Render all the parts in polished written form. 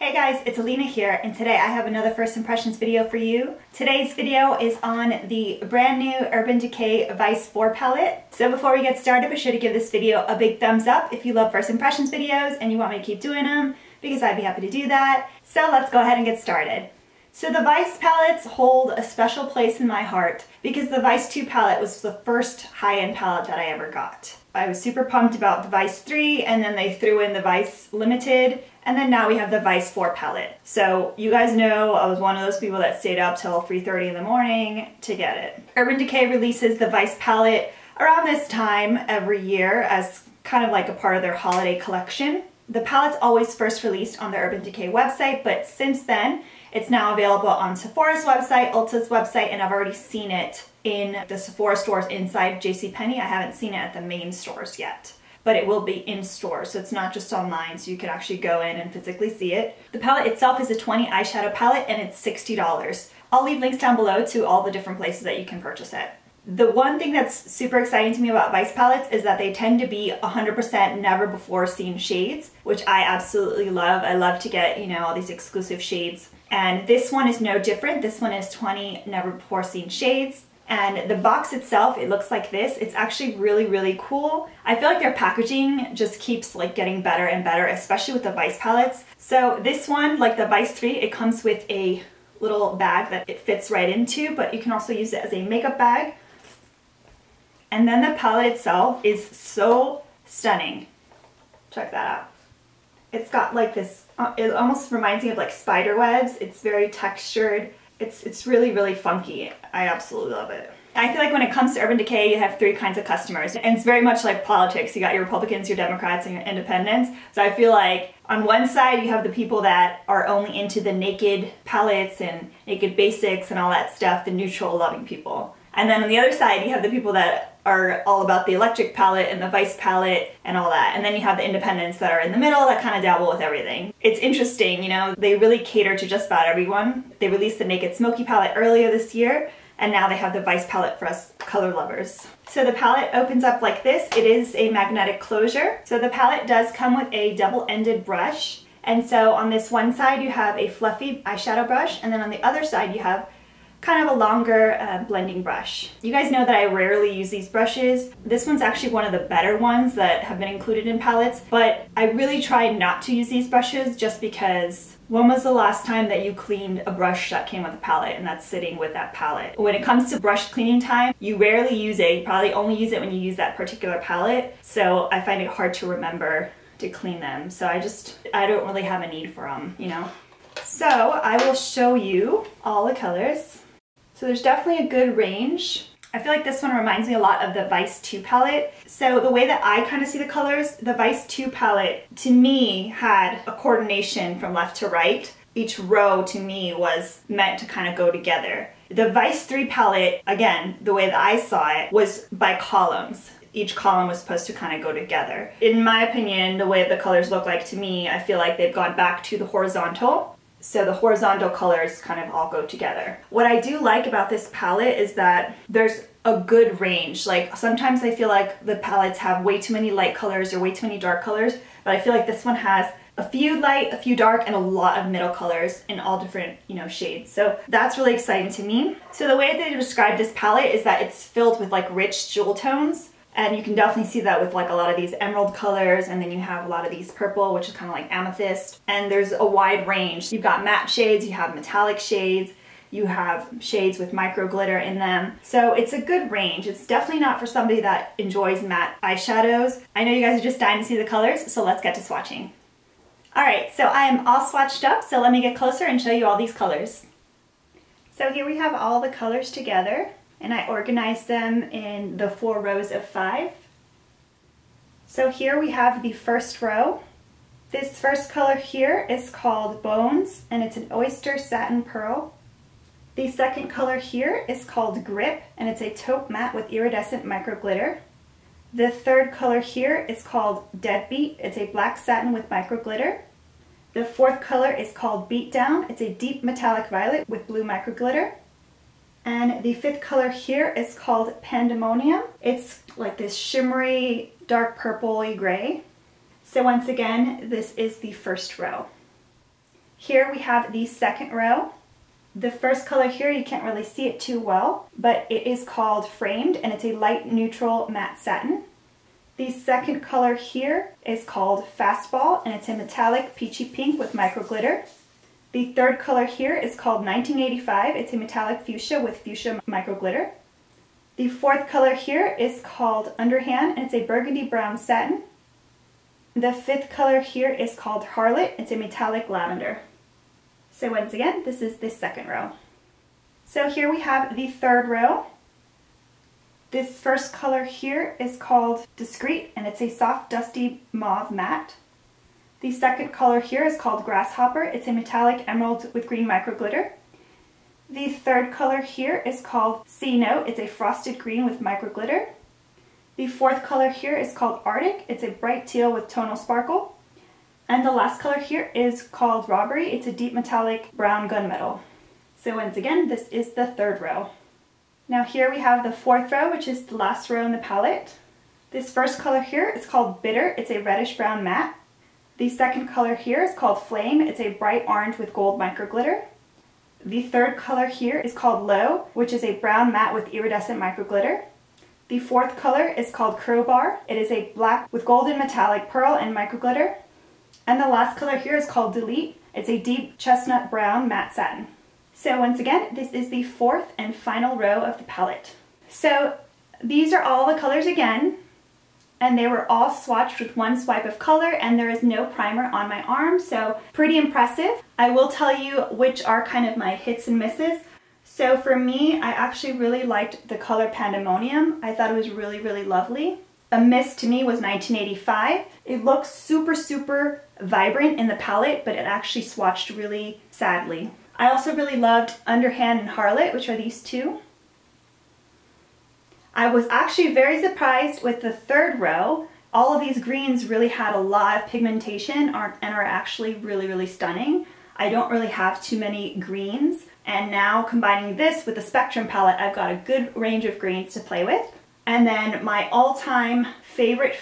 Hey guys, it's Alina here, and today I have another first impressions video for you. Today's video is on the brand new Urban Decay Vice 4 palette. So before we get started, be sure to give this video a big thumbs up if you love first impressions videos and you want me to keep doing them, because I'd be happy to do that. So let's go ahead and get started. So the Vice palettes hold a special place in my heart because the Vice 2 palette was the first high-end palette that I ever got. I was super pumped about the Vice 3, and then they threw in the Vice Limited, and then now we have the Vice 4 palette. So you guys know I was one of those people that stayed up till 3:30 in the morning to get it. Urban Decay releases the Vice palette around this time every year as kind of like a part of their holiday collection. The palette's always first released on the Urban Decay website, but since then it's now available on Sephora's website, Ulta's website, and I've already seen it in the Sephora stores inside JCPenney. I haven't seen it at the main stores yet, but it will be in stores, so it's not just online, so you can actually go in and physically see it. The palette itself is a 20 eyeshadow palette, and it's $60. I'll leave links down below to all the different places that you can purchase it. The one thing that's super exciting to me about Vice palettes is that they tend to be 100% never before seen shades, which I absolutely love. I love to get, you know, all these exclusive shades. And this one is no different. This one is 20 never before seen shades. And the box itself, it looks like this. It's actually really, really cool. I feel like their packaging just keeps like getting better and better, especially with the Vice palettes. So this one, like the Vice 3, it comes with a little bag that it fits right into, but you can also use it as a makeup bag. And then the palette itself is so stunning. Check that out. It's got like this, it almost reminds me of like spider webs. It's very textured. It's really, really funky. I absolutely love it. I feel like when it comes to Urban Decay, you have three kinds of customers, and it's very much like politics. You got your Republicans, your Democrats, and your independents. So I feel like on one side, you have the people that are only into the naked palettes and naked basics and all that stuff, the neutral loving people. And then on the other side, you have the people that are all about the electric palette and the Vice palette and all that. And then you have the independents that are in the middle that kind of dabble with everything. It's interesting, you know, they really cater to just about everyone. They released the Naked Smoky palette earlier this year, and now they have the Vice palette for us color lovers. So the palette opens up like this. It is a magnetic closure. So the palette does come with a double-ended brush. And so on this one side, you have a fluffy eyeshadow brush, and then on the other side, you have kind of a longer blending brush. You guys know that I rarely use these brushes. This one's actually one of the better ones that have been included in palettes, but I really try not to use these brushes just because when was the last time that you cleaned a brush that came with a palette and that's sitting with that palette? When it comes to brush cleaning time, you rarely use it. You probably only use it when you use that particular palette, so I find it hard to remember to clean them. So I don't really have a need for them, you know? So I will show you all the colors. So there's definitely a good range. I feel like this one reminds me a lot of the Vice 2 palette. So the way that I kind of see the colors, the Vice 2 palette to me had a coordination from left to right. Each row to me was meant to kind of go together. The Vice 3 palette, again, the way that I saw it, was by columns. Each column was supposed to kind of go together. In my opinion, the way the colors look like to me, I feel like they've gone back to the horizontal. So the horizontal colors kind of all go together. What I do like about this palette is that there's a good range. Like sometimes I feel like the palettes have way too many light colors or way too many dark colors, but I feel like this one has a few light, a few dark, and a lot of middle colors in all different, you know, shades. So that's really exciting to me. So the way they describe this palette is that it's filled with like rich jewel tones. And you can definitely see that with like a lot of these emerald colors, and then you have a lot of these purple, which is kind of like amethyst. And there's a wide range. You've got matte shades, you have metallic shades, you have shades with micro glitter in them. So it's a good range. It's definitely not for somebody that enjoys matte eyeshadows. I know you guys are just dying to see the colors, so let's get to swatching. All right, so I am all swatched up, so let me get closer and show you all these colors. So here we have all the colors together, and I organized them in the 4 rows of 5. So here we have the first row. This first color here is called Bones, and it's an oyster satin pearl. The second color here is called Grip, and it's a taupe matte with iridescent micro glitter. The third color here is called Deadbeat. It's a black satin with micro glitter. The fourth color is called Beatdown. It's a deep metallic violet with blue micro glitter. And the fifth color here is called Pandemonium. It's like this shimmery, dark purple-y gray. So once again, this is the first row. Here we have the second row. The first color here, you can't really see it too well, but it is called Framed, and it's a light neutral matte satin. The second color here is called Fastball, and it's a metallic peachy pink with micro glitter. The third color here is called 1985. It's a metallic fuchsia with fuchsia micro glitter. The fourth color here is called Underhand, and it's a burgundy brown satin. The fifth color here is called Harlot. It's a metallic lavender. So once again, this is the second row. So here we have the third row. This first color here is called Discreet, and it's a soft, dusty mauve matte. The second color here is called Grasshopper. It's a metallic emerald with green micro glitter. The third color here is called C Note. It's a frosted green with micro glitter. The fourth color here is called Arctic. It's a bright teal with tonal sparkle. And the last color here is called Robbery. It's a deep metallic brown gunmetal. So once again, this is the third row. Now here we have the fourth row, which is the last row in the palette. This first color here is called Bitter. It's a reddish brown matte. The second color here is called Flame. It's a bright orange with gold micro glitter. The third color here is called Low, which is a brown matte with iridescent micro glitter. The fourth color is called Crowbar. It is a black with golden metallic pearl and micro glitter. And the last color here is called Delete. It's a deep chestnut brown matte satin. So once again, this is the fourth and final row of the palette. So these are all the colors again, and they were all swatched with one swipe of color, and there is no primer on my arm, so pretty impressive. I will tell you which are kind of my hits and misses. So for me, I actually really liked the color Pandemonium. I thought it was really, really lovely. A miss to me was 1985. It looks super, super vibrant in the palette, but it actually swatched really sadly. I also really loved Underhand and Harlot, which are these two. I was actually very surprised with the third row. All of these greens really had a lot of pigmentation and are actually really, really stunning. I don't really have too many greens, and now combining this with the Spectrum palette, I've got a good range of greens to play with. And then my all-time favorite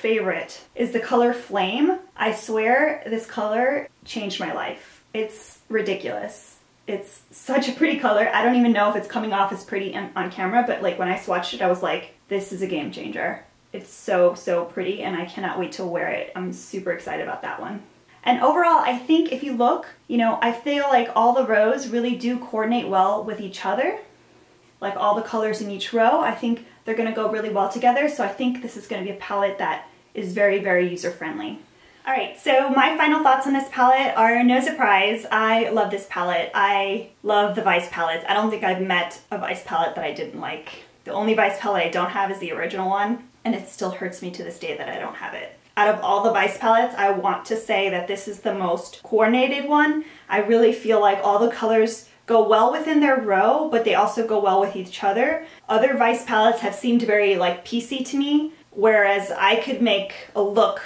is the color Flame. I swear this color changed my life. It's ridiculous. It's such a pretty color. I don't even know if it's coming off as pretty on camera, but like when I swatched it, I was like, this is a game changer. It's so, so pretty, and I cannot wait to wear it. I'm super excited about that one. And overall, I think if you look, you know, I feel like all the rows really do coordinate well with each other. Like all the colors in each row, I think they're gonna go really well together. So I think this is gonna be a palette that is very, very user-friendly. All right, so my final thoughts on this palette are no surprise. I love this palette. I love the Vice palettes. I don't think I've met a Vice palette that I didn't like. The only Vice palette I don't have is the original one, and it still hurts me to this day that I don't have it. Out of all the Vice palettes, I want to say that this is the most coordinated one. I really feel like all the colors go well within their row, but they also go well with each other. Other Vice palettes have seemed very like piecey to me, whereas I could make a look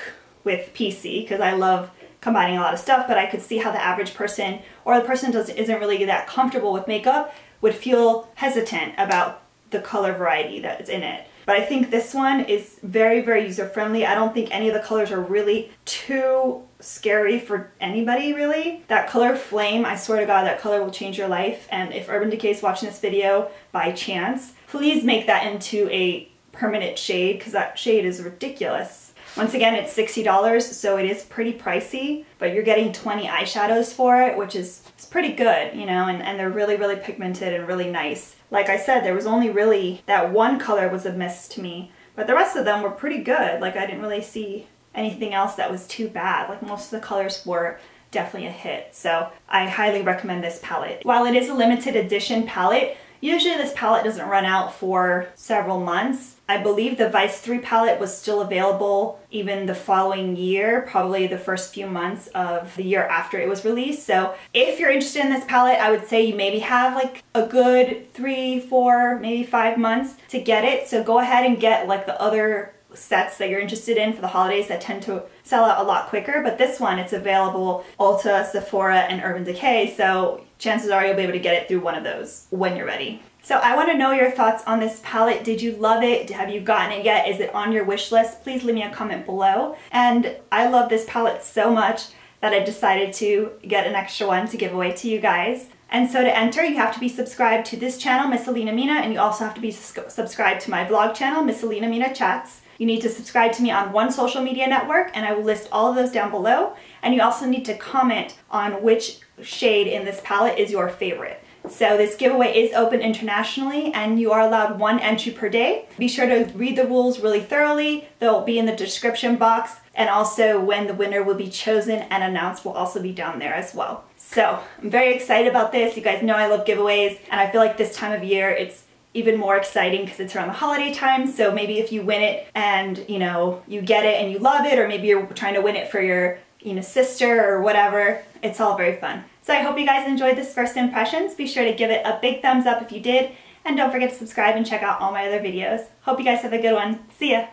with PC because I love combining a lot of stuff, but I could see how the average person or the person isn't really that comfortable with makeup would feel hesitant about the color variety that is in it. But I think this one is very, very user-friendly. I don't think any of the colors are really too scary for anybody, really. That color Flame, I swear to God, that color will change your life. And if Urban Decay is watching this video by chance, please make that into a permanent shade because that shade is ridiculous. Once again, it's $60, so it is pretty pricey, but you're getting 20 eyeshadows for it, which is pretty good, you know, and they're really, really pigmented and really nice. Like I said, there was only really that one color was a miss to me, but the rest of them were pretty good. Like I didn't really see anything else that was too bad. Like most of the colors were definitely a hit, so I highly recommend this palette. While it is a limited edition palette, usually this palette doesn't run out for several months. I believe the Vice 3 palette was still available even the following year, probably the first few months of the year after it was released. So if you're interested in this palette, I would say you maybe have like a good 3, 4, maybe 5 months to get it. So go ahead and get like the other sets that you're interested in for the holidays that tend to sell out a lot quicker. But this one, it's available Ulta, Sephora, and Urban Decay. So chances are you'll be able to get it through one of those when you're ready. So I want to know your thoughts on this palette. Did you love it? Have you gotten it yet? Is it on your wish list? Please leave me a comment below. And I love this palette so much that I decided to get an extra one to give away to you guys. And so to enter, you have to be subscribed to this channel, MissAlinaMina, and you also have to be subscribed to my vlog channel, MissAlinaMina Chats. You need to subscribe to me on one social media network, and I will list all of those down below. And you also need to comment on which shade in this palette is your favorite. So this giveaway is open internationally, and you are allowed 1 entry per day. Be sure to read the rules really thoroughly. They'll be in the description box, and also when the winner will be chosen and announced will also be down there as well. So I'm very excited about this. You guys know I love giveaways, and I feel like this time of year it's even more exciting because it's around the holiday time. So maybe if you win it and you get it and you love it, or maybe you're trying to win it for your sister or whatever, it's all very fun. So I hope you guys enjoyed this first impressions. Be sure to give it a big thumbs up if you did, and don't forget to subscribe and check out all my other videos. Hope you guys have a good one. See ya!